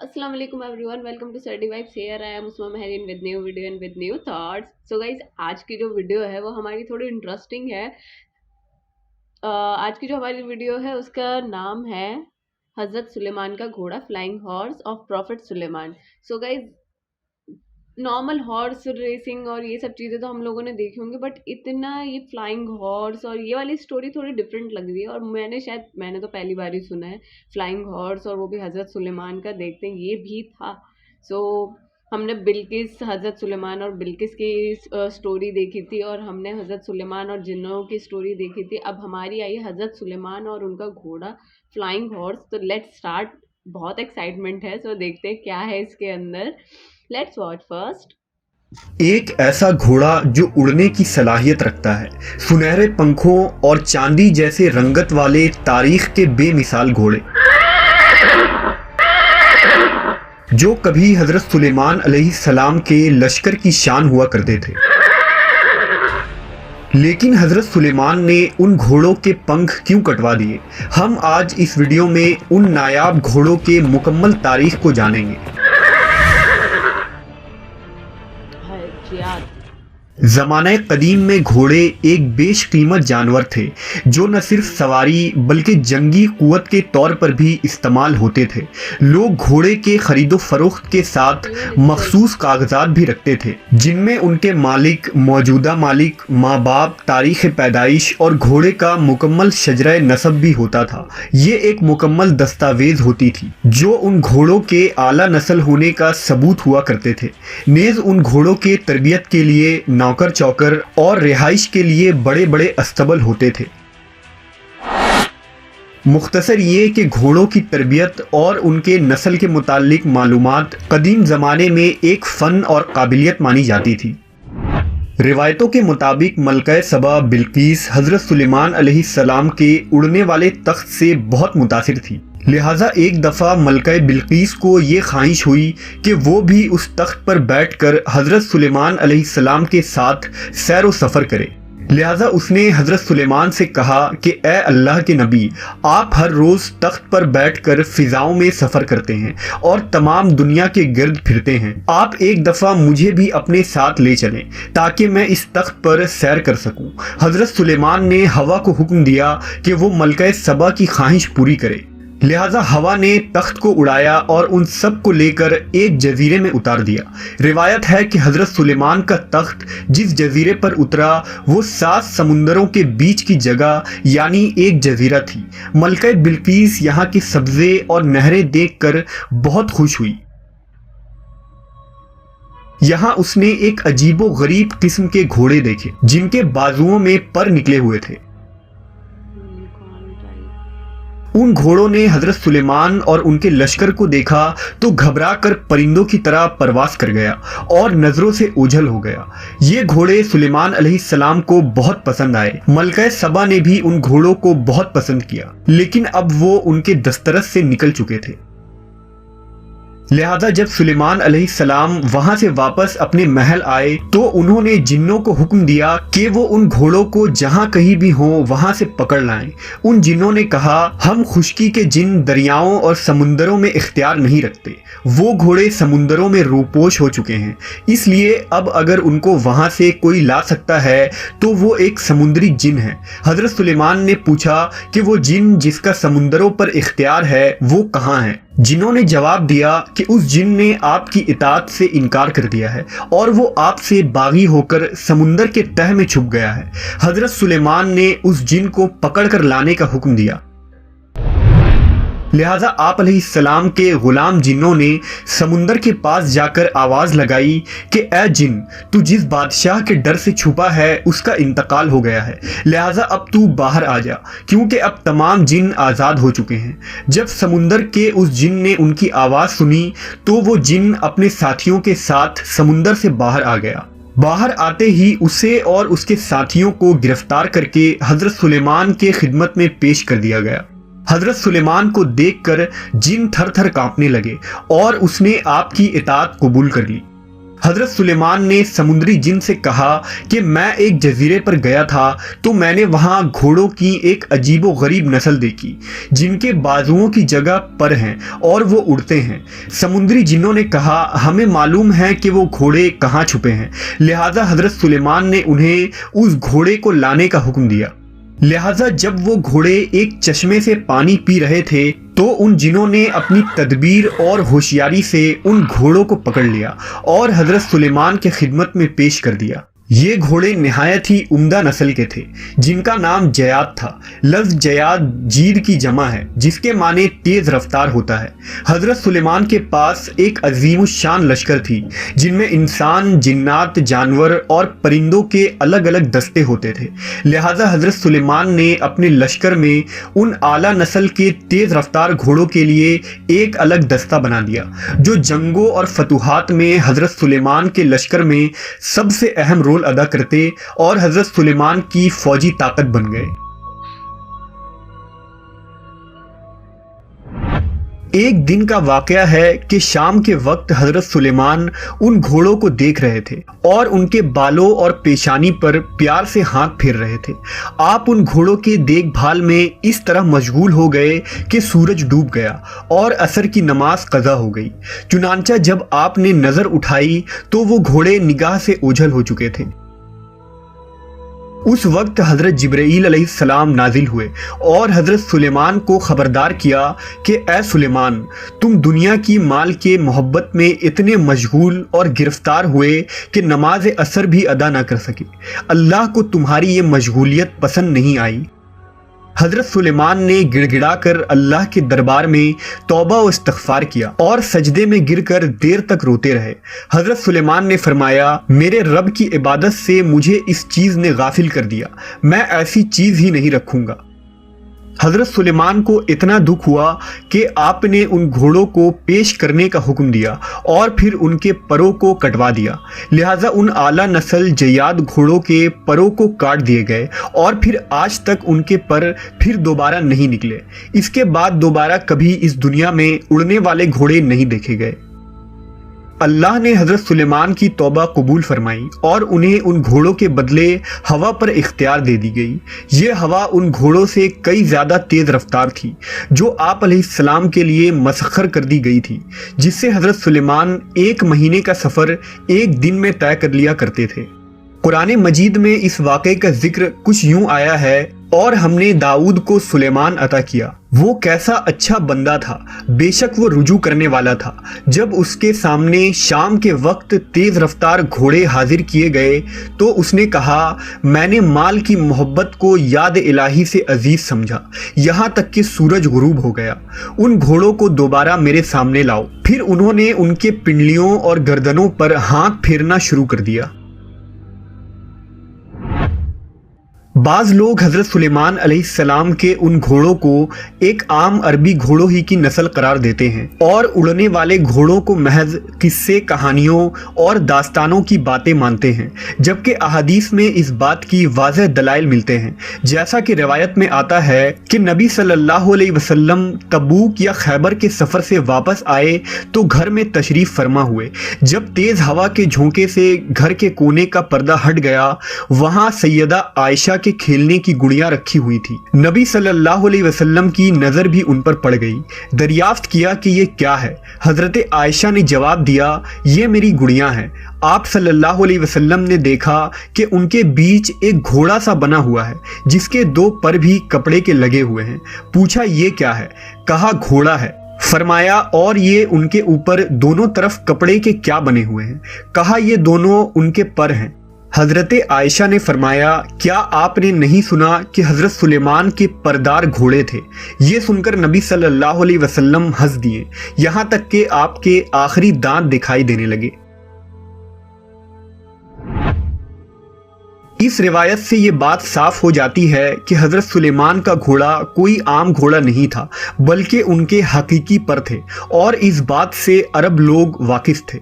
Assalamu alaikum everyone, welcome to Study Vibes. Here I am Usma Meherin with new video and with new thoughts. So guys, आज की जो video है वो हमारी थोड़ी interesting है। आज की जो हमारी वीडियो है उसका नाम है हज़रत सुलेमान का घोड़ा, flying horse of prophet Sulaiman. So guys, normal horse racing और ये सब चीज़ें तो हम लोगों ने देखी होंगी, बट इतना ये फ्लाइंग हॉर्स और ये वाली स्टोरी थोड़ी डिफरेंट लग रही है। और मैंने तो पहली बार ही सुना है फ्लाइंग हॉर्स, और वो भी हज़रत सुलेमान का। देखते हैं ये भी था। सो हमने हज़रत सुलेमान और बिल्किस की स्टोरी देखी थी, और हमने हज़रत सुलेमान और जिन्नों की स्टोरी देखी थी। अब हमारी आई हज़रत सुलेमान और उनका घोड़ा, फ्लाइंग हॉर्स। तो लेट्स स्टार्ट। बहुत एक्साइटमेंट है, सो देखते हैं क्या है इसके अंदर। Let's watch first. एक ऐसा घोड़ा जो उड़ने की सलाहियत रखता है, सुनहरे पंखों और चांदी जैसे रंगत वाले तारीख के बेमिसाल घोड़े, जो कभी हजरत सुलेमान अलैहिस्सलाम के लश्कर की शान हुआ करते थे। लेकिन हजरत सुलेमान ने उन घोड़ों के पंख क्यों कटवा दिए? हम आज इस वीडियो में उन नायाब घोड़ों के मुकम्मल तारीख को जानेंगे। ज़माने कदीम में घोड़े एक बेशकीमत जानवर थे, जो न सिर्फ सवारी बल्कि जंगी कुव्वत के तौर पर भी इस्तेमाल होते थे। लोग घोड़े के खरीदो फरोख्त के साथ मखसूस कागजात भी रखते थे, जिनमें उनके मालिक, मौजूदा मालिक, माँ बाप, तारीख़ पैदाइश और घोड़े का मुकम्मल शजरा नसब भी होता था। ये एक मुकम्मल दस्तावेज होती थी जो उन घोड़ों के आला नस्ल होने का सबूत हुआ करते थे। नेज़ उन घोड़ों के तरबियत के लिए नौकर चौकर और रिहाइश के लिए बड़े बड़े अस्तबल होते थे। मुख्तसर ये कि घोड़ों की तरबियत और उनके नस्ल के मुताल्लिक मालूमात कदीम ज़माने में एक फ़न और काबिलियत मानी जाती थी। रिवायतों के मुताबिक मलका सबा बिल्किस हज़रत सुलेमान अलैहिस्सलाम के उड़ने वाले तख्त से बहुत मुतासिर थी। लिहाजा एक दफ़ा मलका बिल्किस को ये ख्वाहिश हुई कि वो भी उस तख्त पर बैठकर हज़रत सुलेमान अलैहिस्सलाम के साथ सैर व सफ़र करे। लिहाजा उसने हज़रत सुलेमान से कहा कि ए अल्लाह के नबी, आप हर रोज़ तख्त पर बैठकर फ़िज़ाओं में सफ़र करते हैं और तमाम दुनिया के गिर्द फिरते हैं। आप एक दफ़ा मुझे भी अपने साथ ले चलें ताकि मैं इस तख्त पर सैर कर सकूं। हज़रत सुलेमान ने हवा को हुक्म दिया कि वो मलका सबा की ख्वाहिश पूरी करे। लिहाजा हवा ने तख्त को उड़ाया और उन सब को लेकर एक जजीरे में उतार दिया। रिवायत है कि हज़रत सुलेमान का तख्त जिस जजीरे पर उतरा वो 7 समुंदरों के बीच की जगह यानी एक जजीरा थी। मलका बिल्किस यहाँ के सब्ज़े और नहरें देखकर बहुत खुश हुई। यहाँ उसने एक अजीबो गरीब किस्म के घोड़े देखे, जिनके बाजुओं में पर निकले हुए थे। उन घोड़ों ने हजरत सुलेमान और उनके लश्कर को देखा तो घबरा कर परिंदों की तरह परवास कर गया और नजरों से ओझल हो गया। ये घोड़े सुलेमान अलैहिस्सलाम को बहुत पसंद आए। मलका सबा ने भी उन घोड़ों को बहुत पसंद किया, लेकिन अब वो उनके दस्तरस से निकल चुके थे। लिहाजा जब सुलेमान अलैहिस्सलाम वहां से वापस अपने महल आए तो उन्होंने जिन्नों को हुक्म दिया कि वो उन घोड़ों को जहां कहीं भी हो वहां से पकड़ लाएं। उन जिन्नों ने कहा, हम खुश्की के जिन दरियाओं और समुंदरों में इख्तियार नहीं रखते। वो घोड़े समुंदरों में रूपोश हो चुके हैं, इसलिए अब अगर उनको वहां से कोई ला सकता है तो वो एक समुद्री जिन है। हजरत सुलेमान ने पूछा कि वो जिन जिसका समुंदरों पर इख्तियार है वो कहाँ है? जिन्होंने जवाब दिया कि उस जिन ने आपकी इताअत से इनकार कर दिया है और वो आपसे बागी होकर समुंदर के तह में छुप गया है। हजरत सुलेमान ने उस जिन को पकड़कर लाने का हुक्म दिया। लिहाजा आप अलैहिस्सलाम के गुलाम जिन्नों ने समुंदर के पास जाकर आवाज़ लगाई कि ए जिन, तू जिस बादशाह के डर से छुपा है उसका इंतकाल हो गया है, लिहाजा अब तू बाहर आ जा, क्योंकि अब तमाम जिन आज़ाद हो चुके हैं। जब समुंदर के उस जिन ने उनकी आवाज़ सुनी तो वो जिन अपने साथियों के साथ समुंदर से बाहर आ गया। बाहर आते ही उसे और उसके साथियों को गिरफ्तार करके हज़रत सुलेमान के खिदमत में पेश कर दिया गया। हजरत सुलेमान को देखकर जिन थर थर कांपने लगे और उसने आपकी इताअत कबूल कर ली। हजरत सुलेमान ने समुद्री जिन से कहा कि मैं एक जजीरे पर गया था तो मैंने वहाँ घोड़ों की एक अजीबो गरीब नस्ल देखी जिनके बाजुओं की जगह पर हैं और वो उड़ते हैं। समुद्री जिन्नों ने कहा हमें मालूम है कि वो घोड़े कहाँ छुपे हैं, लिहाजा हजरत सुलेमान ने उन्हें उस घोड़े को लाने का हुक्म दिया। लिहाजा जब वो घोड़े एक चश्मे से पानी पी रहे थे तो उन जिनों ने अपनी तदबीर और होशियारी से उन घोड़ों को पकड़ लिया और हजरत सुलेमान के खिदमत में पेश कर दिया। ये घोड़े निहायत ही उम्दा नस्ल के थे जिनका नाम जयाद था। लफ्ज़ जयाद जीद की जमा है जिसके माने तेज रफ्तार होता है। हजरत सुलेमान के पास एक अजीम शान लश्कर थी जिनमें इंसान, जिन्नात, जानवर और परिंदों के अलग अलग दस्ते होते थे। लिहाजा हजरत सुलेमान ने अपने लश्कर में उन आला नस्ल के तेज रफ्तार घोड़ों के लिए एक अलग दस्ता बना दिया जो जंगों और फतूहात में हजरत सुलेमान के लश्कर में सबसे अहम रोल अदा करते और हजरत सुलेमान की फौजी ताकत बन गए। एक दिन का वाकया है कि शाम के वक्त हजरत सुलेमान उन घोड़ों को देख रहे थे और उनके बालों और पेशानी पर प्यार से हाथ फेर रहे थे। आप उन घोड़ों के देखभाल में इस तरह मशगूल हो गए कि सूरज डूब गया और असर की नमाज कज़ा हो गई। चुनांचा जब आपने नजर उठाई तो वो घोड़े निगाह से ओझल हो चुके थे। उस वक्त हजरत जिब्राईल अलैहिस्सलाम नाजिल हुए और हजरत सुलेमान को खबरदार किया कि ए सुलेमान, तुम दुनिया की माल के मोहब्बत में इतने मशगूल और गिरफ्तार हुए कि नमाज असर भी अदा ना कर सके। अल्लाह को तुम्हारी ये मशगूलियत पसंद नहीं आई। हजरत सुलेमान ने गिड़गिड़ाकर अल्लाह के दरबार में तौबा और इस्तग़फ़ार किया और सजदे में गिरकर देर तक रोते रहे। हजरत सुलेमान ने फरमाया, मेरे रब की इबादत से मुझे इस चीज़ ने गाफिल कर दिया, मैं ऐसी चीज़ ही नहीं रखूँगा। हजरत सुलेमान को इतना दुख हुआ कि आपने उन घोड़ों को पेश करने का हुक्म दिया और फिर उनके परों को कटवा दिया। लिहाजा उन आला नस्ल जयाद घोड़ों के परों को काट दिए गए और फिर आज तक उनके पर फिर दोबारा नहीं निकले। इसके बाद दोबारा कभी इस दुनिया में उड़ने वाले घोड़े नहीं देखे गए। अल्लाह ने हजरत सुलेमान की तौबा कबूल फरमाई और उन्हें उन घोड़ों के बदले हवा पर इख्तियार दे दी गई। ये हवा उन घोड़ों से कई ज़्यादा तेज़ रफ्तार थी जो आप अलैहिस्सलाम के लिए मसख्खर कर दी गई थी, जिससे हजरत सुलेमान 1 महीने का सफ़र 1 दिन में तय कर लिया करते थे। कुरान मजीद में इस वाक़े का जिक्र कुछ यूँ आया है, और हमने दाऊद को सुलेमान अता किया, वो कैसा अच्छा बंदा था, बेशक वो रुजू करने वाला था। जब उसके सामने शाम के वक्त तेज रफ्तार घोड़े हाजिर किए गए तो उसने कहा, मैंने माल की मोहब्बत को याद इलाही से अजीज समझा, यहाँ तक कि सूरज गुरूब हो गया। उन घोड़ों को दोबारा मेरे सामने लाओ। फिर उन्होंने उनके पिंडलियों और गर्दनों पर हाथ फेरना शुरू कर दिया। बाज़ लोग हज़रत सुलेमान अलैहिस्सलाम के उन घोड़ों को एक आम अरबी घोड़ों ही की नस्ल करार देते हैं और उड़ने वाले घोड़ों को महज किस्से, कहानियों और दास्तानों की बातें मानते हैं, जबकि अहादीस में इस बात की वाज़ह दलाइल मिलते हैं। जैसा कि रिवायत में आता है कि नबी सल्लल्लाहु अलैहि वसल्लम तबूक या खैबर के सफ़र से वापस आए तो घर में तशरीफ़ फरमा हुए। जब तेज़ हवा के झोंके से घर के कोने का पर्दा हट गया, वहाँ सैयदा आयशा के खेलने की गुड़िया रखी हुई थी। नबी सल्लल्लाहु अलैहि वसल्लम की नजर भी उन पर पड़ गई। दरियाफ्त किया कि ये क्या है। हजरत आयशा ने जवाब दिया, ये मेरी गुड़िया हैं। आप सल्लल्लाहु अलैहि वसल्लम ने देखा कि उनके बीच एक घोड़ा सा बना हुआ है जिसके 2 पर भी कपड़े के लगे हुए हैं। पूछा, ये क्या है? कहा, घोड़ा है। फरमाया, और ये उनके ऊपर दोनों तरफ कपड़े के क्या बने हुए हैं? कहा, ये दोनों उनके पर हैं। हजरत आयशा ने फरमाया, क्या आपने नहीं सुना कि हजरत सुलेमान के परदार घोड़े थे? ये सुनकर नबी सल्लल्लाहु अलैहि वसल्लम हंस दिए, यहाँ तक कि आपके आखिरी दांत दिखाई देने लगे। इस रिवायत से ये बात साफ हो जाती है कि हजरत सुलेमान का घोड़ा कोई आम घोड़ा नहीं था, बल्कि उनके हकीकी पर थे, और इस बात से अरब लोग वाकिफ थे।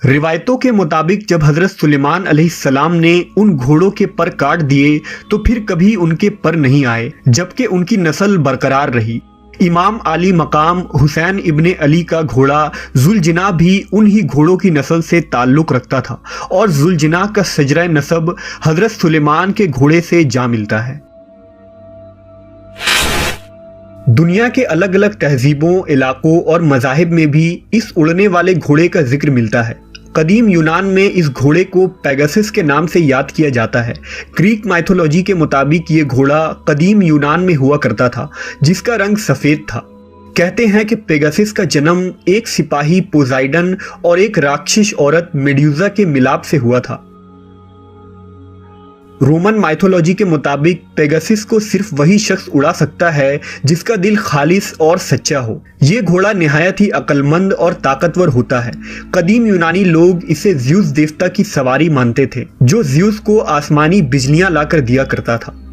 रिवायतों के मुताबिक जब हजरत सुलेमान अलैहिस्सलाम ने उन घोड़ों के पर काट दिए तो फिर कभी उनके पर नहीं आए, जबकि उनकी नस्ल बरकरार रही। इमाम आली मकाम हुसैन इब्ने अली का घोड़ा जुलजना भी उन्हीं घोड़ों की नस्ल से ताल्लुक़ रखता था और जुलजना का सजरा नसब हज़रत सुलेमान के घोड़े से जा मिलता है। दुनिया के अलग अलग तहजीबों, इलाकों और मज़ाहिब में भी इस उड़ने वाले घोड़े का जिक्र मिलता है। कदीम यूनान में इस घोड़े को पेगासस के नाम से याद किया जाता है। ग्रीक माइथोलॉजी के मुताबिक ये घोड़ा कदीम यूनान में हुआ करता था, जिसका रंग सफ़ेद था। कहते हैं कि पेगासस का जन्म एक सिपाही पोजाइडन और एक राक्षस औरत मेड्यूजा के मिलाप से हुआ था। रोमन माइथोलॉजी के मुताबिक पेगासस को सिर्फ वही शख्स उड़ा सकता है जिसका दिल खालिस और सच्चा हो। ये घोड़ा निहायत ही अक्लमंद और ताकतवर होता है। कदीम यूनानी लोग इसे ज़्यूस देवता की सवारी मानते थे, जो ज़्यूस को आसमानी बिजलियां लाकर दिया करता था।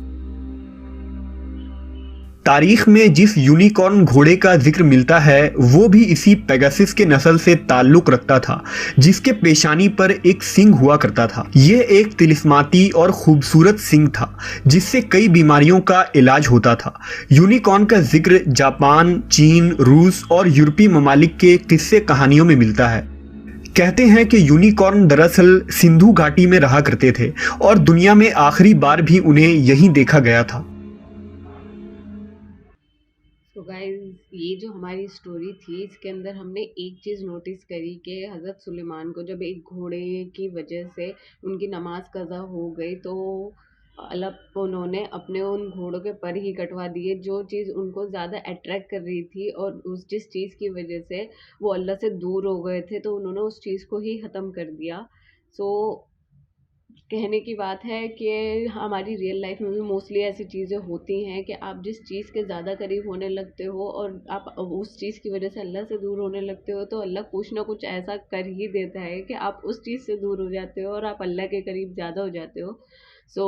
तारीख में जिस यूनिकॉर्न घोड़े का जिक्र मिलता है वो भी इसी पेगासस के नस्ल से ताल्लुक़ रखता था, जिसके पेशानी पर एक सींग हुआ करता था। ये एक तिलिस्माती और खूबसूरत सींग था जिससे कई बीमारियों का इलाज होता था। यूनिकॉर्न का जिक्र जापान, चीन, रूस और यूरोपीय ममालिक के किस्से कहानियों में मिलता है। कहते हैं कि यूनिकॉर्न दरअसल सिंधु घाटी में रहा करते थे और दुनिया में आखिरी बार भी उन्हें यहीं देखा गया था। तो गाइस, ये जो हमारी स्टोरी थी इसके अंदर हमने एक चीज़ नोटिस करी कि हज़रत सुलेमान को जब एक घोड़े की वजह से उनकी नमाज कज़ा हो गई तो अल्लाह उन्होंने अपने उन घोड़ों के पर ही कटवा दिए, जो चीज़ उनको ज़्यादा अट्रैक्ट कर रही थी और उस जिस चीज़ की वजह से वो अल्लाह से दूर हो गए थे, तो उन्होंने उस चीज़ को ही ख़त्म कर दिया। सो कहने की बात है कि हमारी रियल लाइफ में भी मोस्टली ऐसी चीज़ें होती हैं कि आप जिस चीज़ के ज़्यादा करीब होने लगते हो और आप उस चीज़ की वजह से अल्लाह से दूर होने लगते हो, तो अल्लाह कुछ ना कुछ ऐसा कर ही देता है कि आप उस चीज़ से दूर हो जाते हो और आप अल्लाह के करीब ज़्यादा हो जाते हो। सो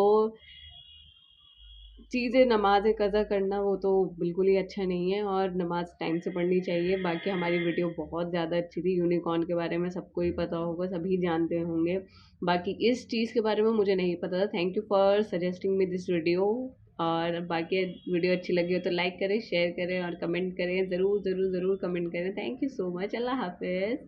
चीज़ें नमाज़ कज़ा करना वो तो बिल्कुल ही अच्छा नहीं है और नमाज़ टाइम से पढ़नी चाहिए। बाकी हमारी वीडियो बहुत ज़्यादा अच्छी थी, यूनिकॉर्न के बारे में सबको ही पता होगा, सभी जानते होंगे। बाकी इस चीज़ के बारे में मुझे नहीं पता था। Thank you for suggesting me this video. और बाकी वीडियो अच्छी लगी हो तो लाइक करें, शेयर करें और कमेंट करें। ज़रूर ज़रूर ज़रूर कमेंट करें। Thank you so much. अल्लाह हाफ़िज़।